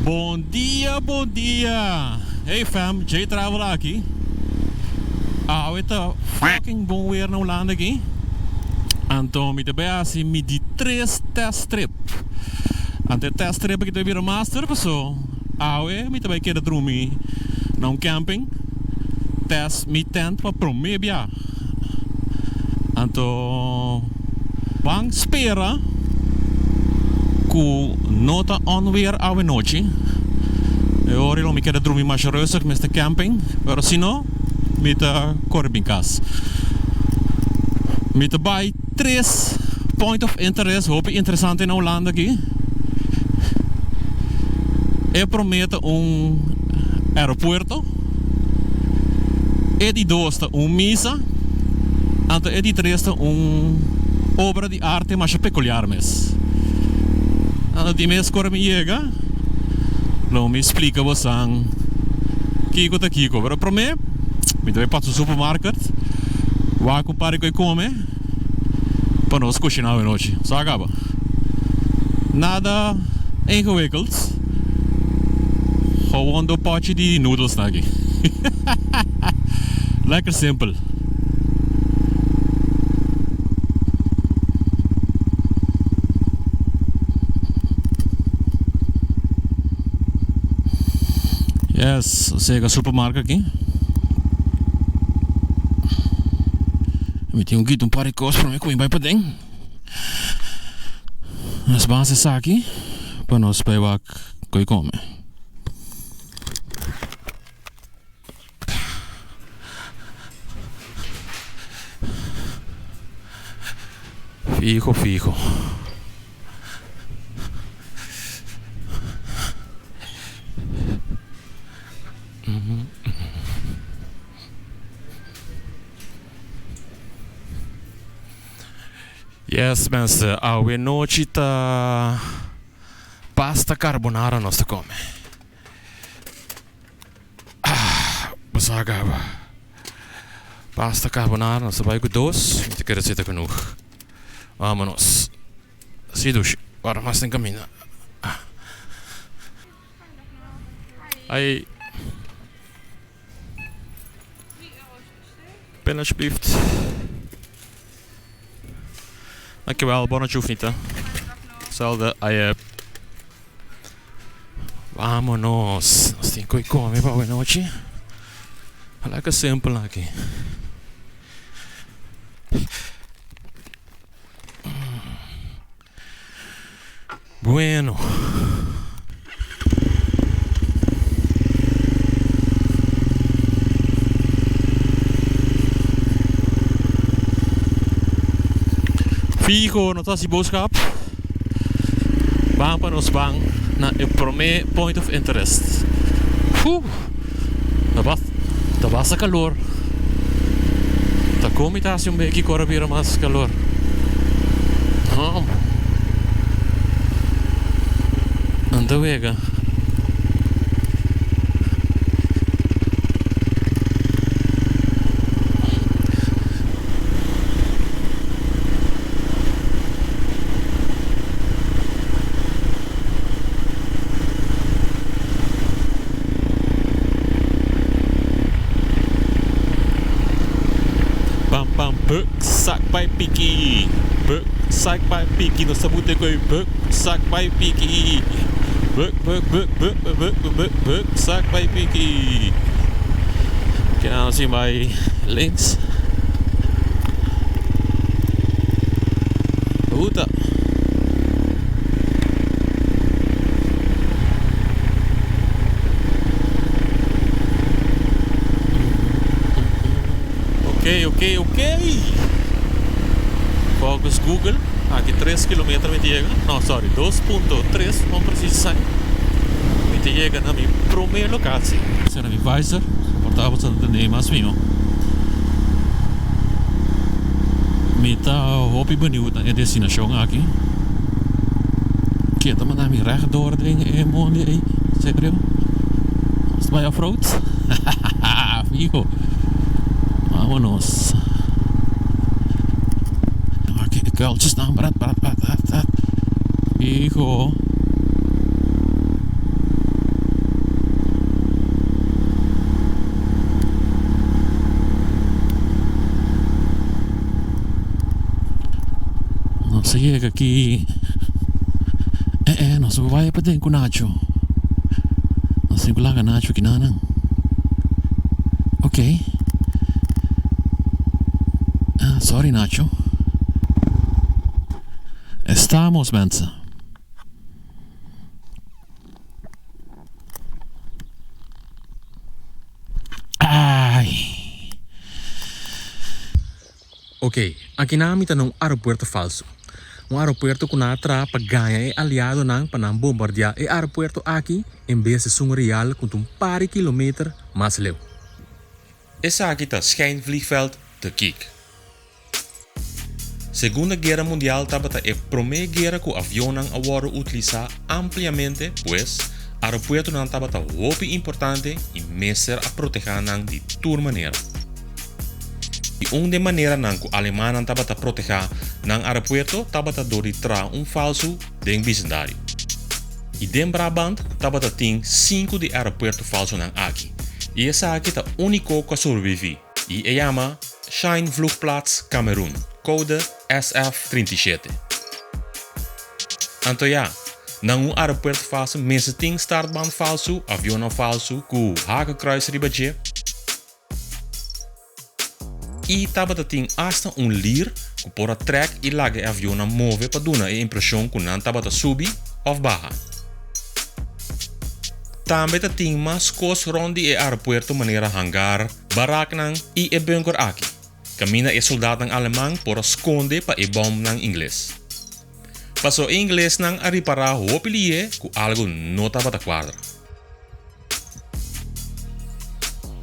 Bom dia, bom dia. Hey fam, J Travel aqui. Tá fucking bom weer na Holanda aqui. Então, me também assim, me de 3 test trip. Ante test trip aqui também master, pessoal. Me também quero dormir num camping. Test me tent para prometer bia. Então, vamos esperar que nota onweer oude noite. Eu não me quero dormir mais rustig met de camping, mas se não, met de corbincas. Met bij 3 point of interest, hoop ik interessant in Holanda aqui. Eu prometo aeroporto. E die doste misa. E die treste obra de arte mais peculiar mes. Die mes corre me chega. Não me explica você Kiko tá Kiko, pero para mim, me deve para o supermercado, vai comprar o que come, para nós cozinhar a noite, só acaba. Nada ingewikkeld, gewoon een potje die noedels aqui. Lekker simpel. Yes, zeker supermarkt aqui. Tem guito par de coisas para mim com vai para dentro. As bases aqui para nós pegar coi come. Fico. Yes, mensen, oude noite tá pasta carbonara nós te come. Besagava. Pasta carbonara, nós vai com dois, te quero ser genoeg. Vámonos. Zie dus, waarom was het in cammina? Hey. Pen alsjeblieft. Dankjewel, bonnetje hoeft niet hè. Hetzelfde, Vámonos. Nós tem que comer para a noite. Lekker simpel aqui. Bueno. Figo, notatie boodschap. Baan para nos bang na el primer point of interest. Dat was calor. Da comitatie beetje corroberen mas calor. Anda wega. Sak by Piki. Sak by Piki. Nós estamos de coi. Sak by Piki. Sak by Piki. Kena assim by links. Uta. Ok. Volgens Google, aqui 3 km me chega. Não, sorry, 2.3, não precisa sair. Me chega na minha primeira locação. Será que vai ser? Portável de nem mais mesmo. Me tá hopi benieuwd naar de destinatie aqui. Kita maar naar mijn rechtdoor dringen mooi. Zeker joh. Is het bij off-road? Fijo. Vámonos. Kuiltjes naar Fijo. Sa llega aqui. Não se vai para dentro com Nacho. Não se coloca Nacho aqui não. Ok. Sorry Nacho. Estamos, mensen. Ok, aqui nami está num aeroporto falso. Um aeroporto que na tra para ganhar é aliado não para não bombardear o aeroporto aqui em vez de um real com um par de quilômetros mais leu. Esse aqui está schijnvliegveld de Kik. Segunda Guerra Mundial estava a primeira guerra que o avião não agora utiliza ampliamente, pois o aeroporto não estava muito importante e mesmo a proteger não de toda maneira. E uma maneira não que o alemão não estava a proteger no aeroporto estava a dorar falso dentro do vecindário. E dentro Brabant estava a ter 5 de aeroporto falso não aqui. E esse aqui é o único que sobrevive. E é chama Schijnvliegplaats Cameroen. Code SF37. Então, num aeroporto falso, mensen tem startband falso, avião falso, com hakenkruis ribatje. E tava tem hasta lir, que por a track e laga avião na move para dar a impressão que não tava subir ou baixar. Também tem mais coisas rond o aeroporto maneira hangar, baraknang e bunker aqui. Camina e soldado alemão por esconde para e bom ng inglês. Passou em inglês nang a reparar o pilie que algo não estava a quadra.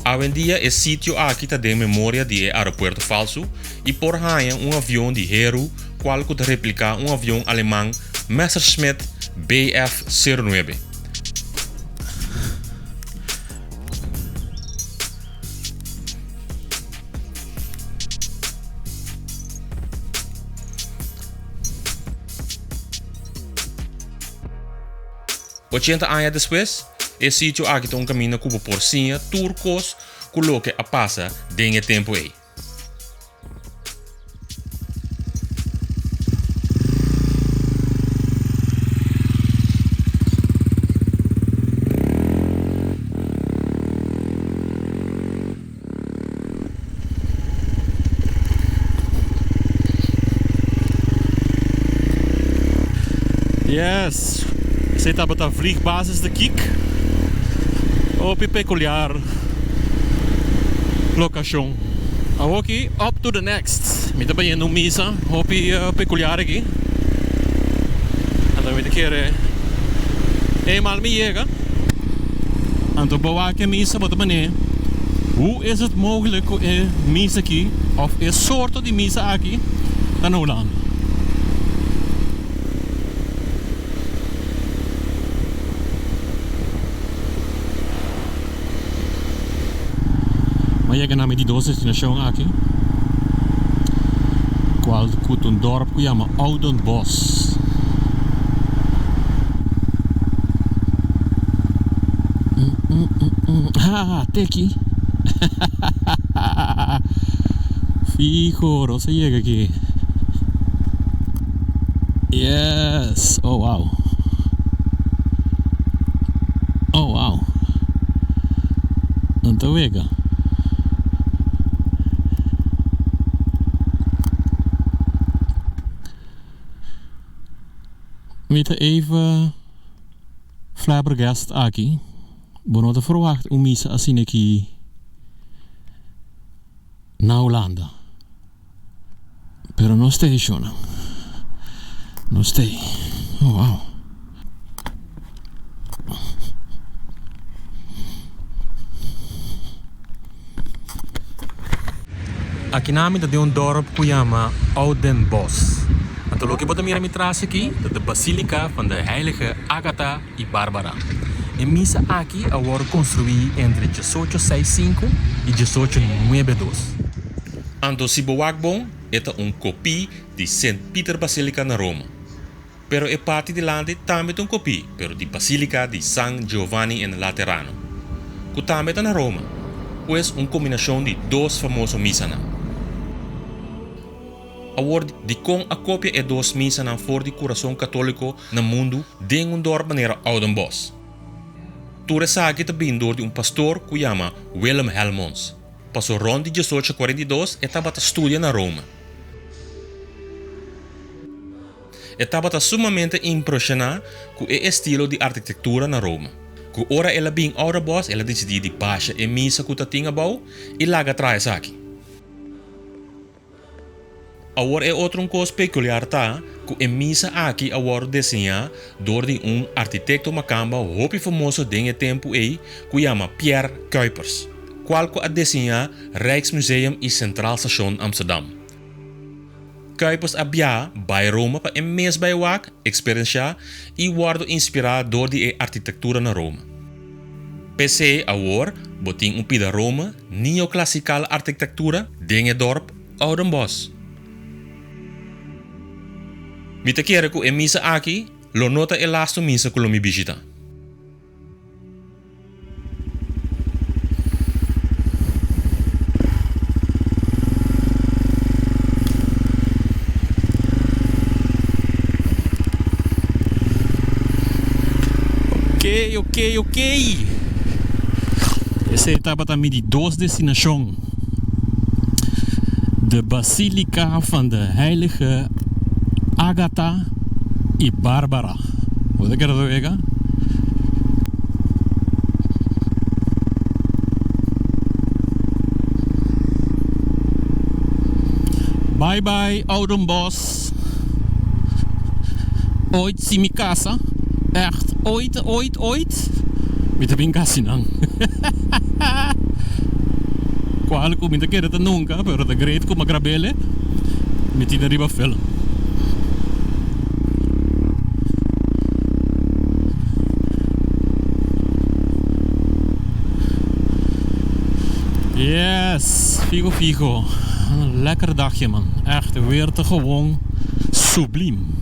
Hoje em dia, esse sítio aqui está de memória de aeroporto falso e por hanha avião de Heru, qual que replica avião alemão Messerschmitt Bf-09. 80 anos depois, esse sítio aqui tem caminho que por cima turcos que a passa dentro do tempo aí. Yes, você está a vliegbasis de Kik. Op een peculiar locação. Aqui, up to the next. Met een beetje misa, op een peculiar aqui. Então, met keer eenmaal me chega. Então, bewaak je misa wat meneer. Hoe is het mogelijk dat misa aqui, of een soort die misa aqui, dan Holland? Chega na die destinação aqui, qual é um dorp que chama Oudenbosch. Teki. Fico, você chega aqui. Yes, oh wow. Oh wow. Então chega. We even flabbergast aqui. Bono te verwacht misa assim aqui na Holanda. Pero no stay, Shona. No stay. Oh wow. Aqui nami de dorp que chama Oudenbosch. Então, o que podemos ir aqui é a Basílica de Heilige Agatha e Bárbara. A missa aqui foi construída entre 1865 e 1892. Então, se bom, é uma cópia de Saint Peter Basílica na Roma. Pero é parte de lande também uma cópia, pero de Basílica de San Giovanni in Laterano, que também está na Roma, pois uma combinação de dois famosos missas. Agora, de com a cópia é dos missa na for de coração católico no mundo, de um dorp maneira Oudenbosch. Ture sabe também de um pastor que chama Willem Helmons. Passou rond de 1842 e estava a estudar na Roma. Estava sumamente impressionado com o estilo de arquitetura na Roma. Que ora ela bem Oudenbosch, ela decidiu de baixa e missa que ela tinha bom e lá atrás aqui. Agora é outra coisa peculiar tá, que a missa aqui agora desenhada por um arquiteto macamba muito famoso de tempo aí, que chama Pierre Cuypers, qual que a desenhar Rijksmuseum e Centraal Station Amsterdam. Cuypers abia bij Roma para mes bij wak, experienciar e wordt inspirado door die arquitetura na Roma. PC agora botin pida Roma, neoclassical arquitetura, dinge dorp, Oudenbosch. Mita kere ku misa aqui, lo nota e lasto misa ku lo mi visita. Ok. Essa etapa também de duas destinações. De Basílica van de Heilige Agatha e Bárbara. Você quer ver? Bye bye Oudenbosch. Ooit zie mi casa. Echt ooit. Met de binkas não. Qual que me quer nunca, pero de great como grabele. Me tira riba film. Yes, figo. Een lekker dagje man. Echt weer te gewoon subliem.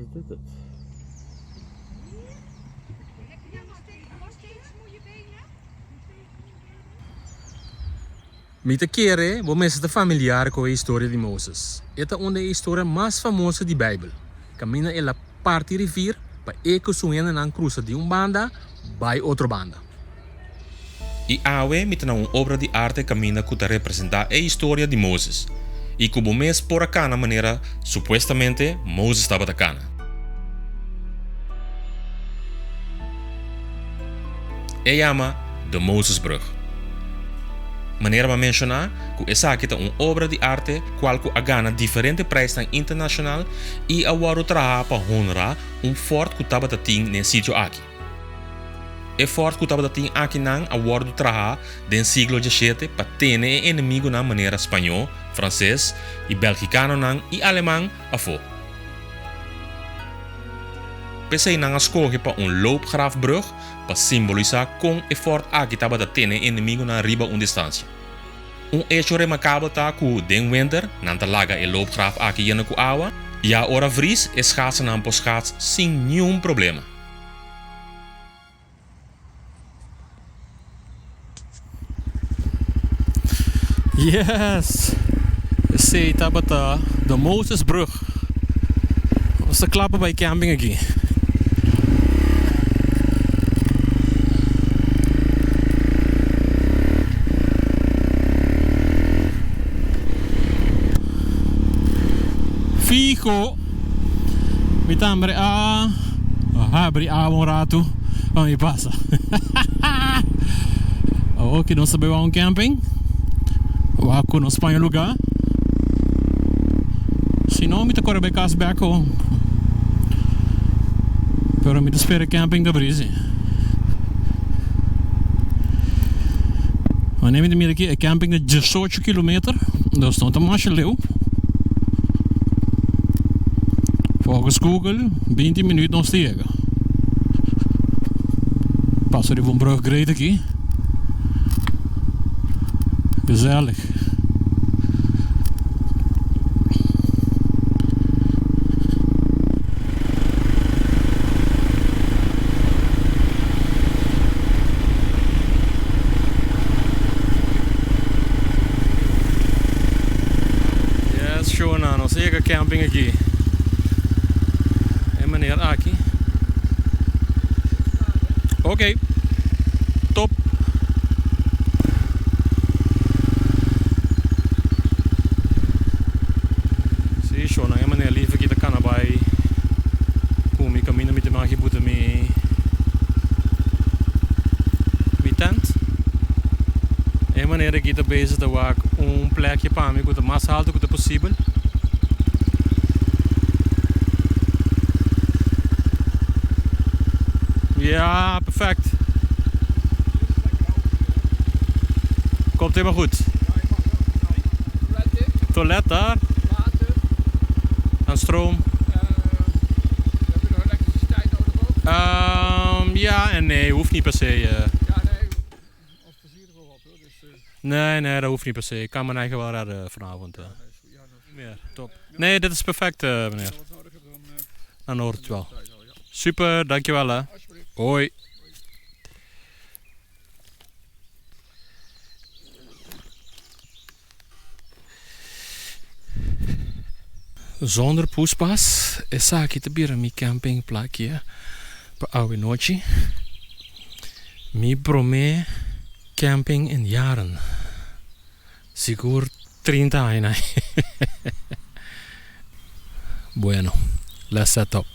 Is dit het? Mita kere, vou estar familiar com a história de Moses. Esta é uma das histórias mais famosas da Bíblia. Camina ela parte rivier para ecosuena na cruza de banda by outra banda. E awe mita na uma obra de arte camina que representa a história de Moses. E como mês por acá na maneira supostamente Moses estava da cana. É chama de Mosesbrug. Maneira para mencionar que essa aqui é uma obra de arte qual que ganha diferentes prijzen internacional e agora trabalha para honrar forte que estava nesse sítio aqui. O forte que estava aqui não agora trabalha no século XVII para ter inimigo na maneira espanhol, francês e belgicano não e alemão a fo. Pensei na escolha para loopgraafbrug para simbolizar com o forte aqui estava inimigo na riba distância. Hecho remarcável está que den winter na laga e loopgraaf aqui jena com água e a hora vries é schaatsen na poschaats sem nenhum problema. Yes! Essa etapa está de Mosesbrug. Você klapa bij camping aqui. Fijo, Mitambre abri um rato. Vamos passa. Ok, nós sabemos um camping. Waku no Espanha lugar. Se não, me corre bem casa beco. Pero me espera camping da brisa. Maar neem je meer een camping de 18 kilometer. Dat stond een maasje leeuw. Volgens Google 20 minuten nog stegen. Pas er even een brug gereden aquí. Gezellig. Zeker camping aqui. En meneer Aki. Oké. Top. Zie je en meneer liever kita kan bij. Kumi camino met de magie boeten mee. Met tent. En meneer ik kita bezig te waken een plekje para mim com o mais alto que possível. Ja, perfect. Komt helemaal goed. Toilet daar. En stroom. Heb je nog elektriciteit nodig ook? Ja en nee, hoeft niet per se. Ja, nee. Of plezier er wel op hoor. Dus, Nee, dat hoeft niet per se. Ik kan mijn eigen wel redden vanavond. Niet meer, top. Nee, dit is perfect meneer. wat nodig hebt, Dan hoort het wel. Super, dankjewel hè. Hoi. Zonder poespas is aqui te bira mi camping plakje pa oude noche. Mi prome camping in jaren. Sigur 30 años. Bueno, let's set up.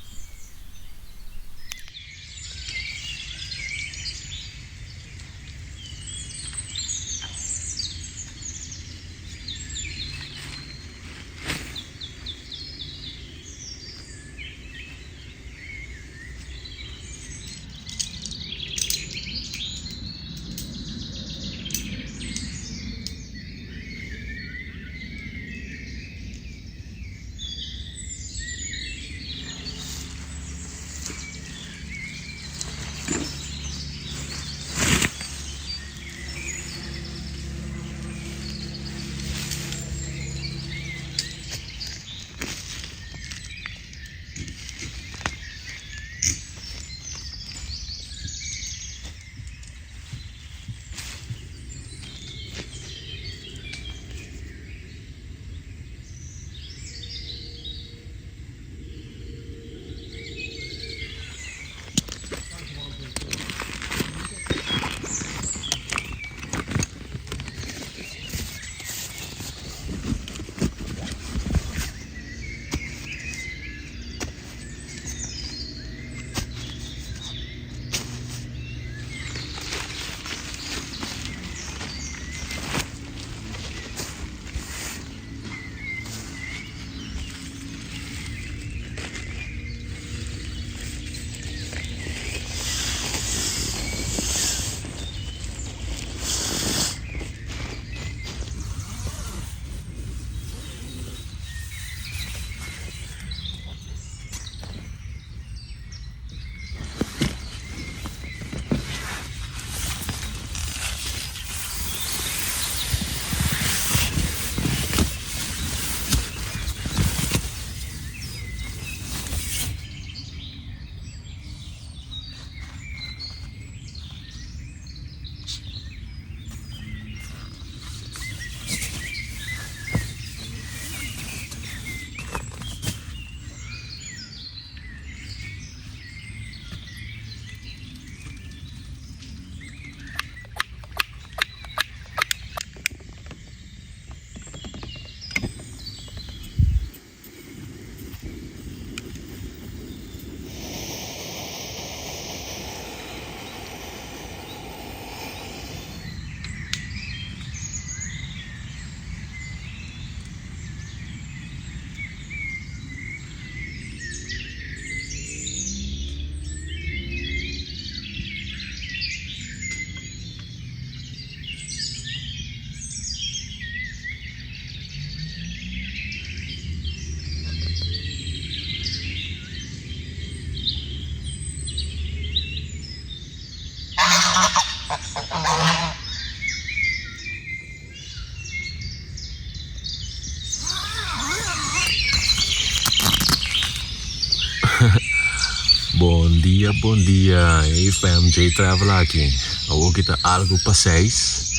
bom dia. Hey fam, J Travel aqui. Hoje kita algo para 6.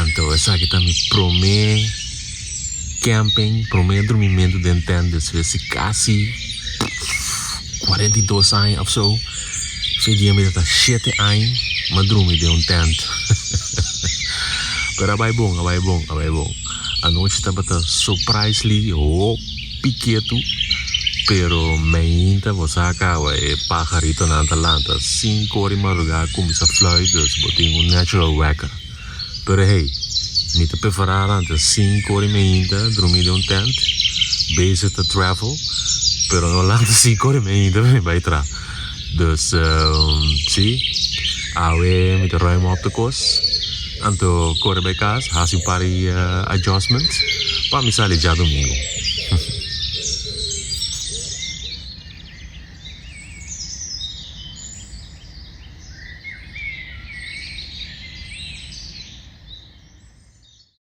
Então, essa aqui tá me promete camping, promete dormimento de tenda, se quase 42 anos ou so. Fez dia me tá 7 anos, mas dormi de tent. Pero vai bom. A noite estava surprisingly piqueto. Pero mainta você acaba pajarito na Atalanta 5 horas de madrugada começa a fluir dus botinho natural wecker. Pero hey, me te preferar antes 5 horas mainta dormir em tent, bezig te travel, pero não lá 5 horas mainta me vai tra. Dus sim, awe me te ruim op de kos. Anto corre bij kaas, haas een paar adjustments, para me sair já domingo.